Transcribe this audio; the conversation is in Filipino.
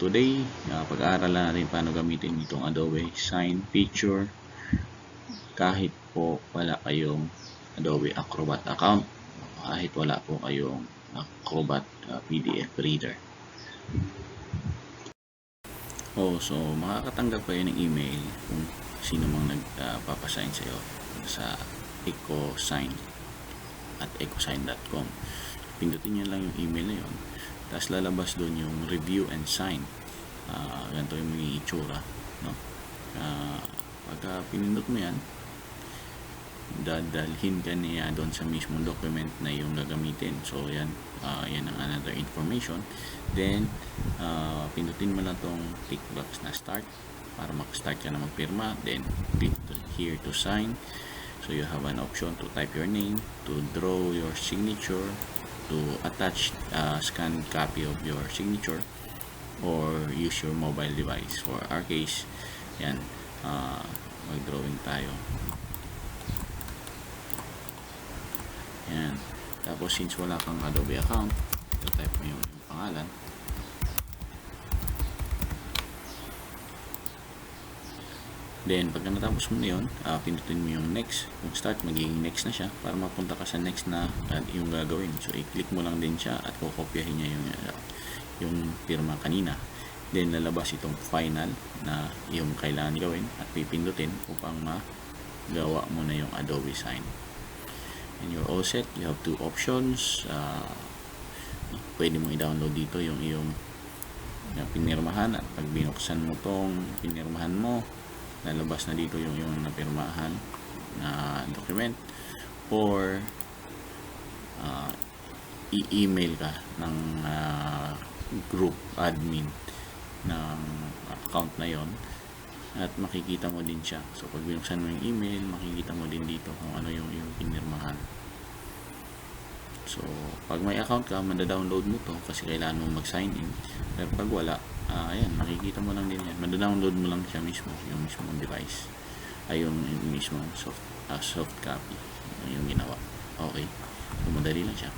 today, pag-aaralan natin paano gamitin itong Adobe Sign feature kahit po wala kayong Adobe Acrobat account, kahit wala po kayong Acrobat PDF reader. So makakatanggap kayo ng email kung sino mang nagpapasign sa iyo sa EcoSign at ecosign.com. Pindutin nyo lang yung email na yun, tapos lalabas doon yung review and sign. Ganito yung mga itsura, no? Pagka pinindot mo yan, dadalhin ka niya doon sa mismong document na yung gagamitin. So yan, yan ang another information. Then pindutin mo lang tong tick box na start para mag-start ka na magpirma. Then click here to sign. So you have an option to type your name, to draw your signature, to attach a scanned copy of your signature, or use your mobile device. For our case, yan, mag-drawing tayo. Yan. Tapos since wala kang Adobe account, type mo yung pangalan. Then pagka natapos mo na yun, pindutin mo yung next. Kung start, magiging next na siya para mapunta ka sa next na yung gagawin. So i-click mo lang din siya at kukopyahin niya yung pirma kanina. Then lalabas itong final na yung kailangan gawin at pipindutin upang magawa mo na yung Adobe Sign. And you're all set. You have two options. Pwede mo i-download dito yung pinirmahan, at pag binuksan mo tong pinirmahan mo, lalabas na dito yung napirmahan na document, or i-email ka ng group admin ng account na yon at makikita mo din siya. So pag binuksan mo yung email, makikita mo din dito kung ano yung pinirmahan. So pag may account ka, manda-download mo to kasi kailangan mo mag-sign in. Pero pag wala, ayan, makikita mo lang din yan. Manda-download mo lang siya mismo, yung mismong device, ay yung mismong soft copy yung ginawa. Okay, so madali lang siya.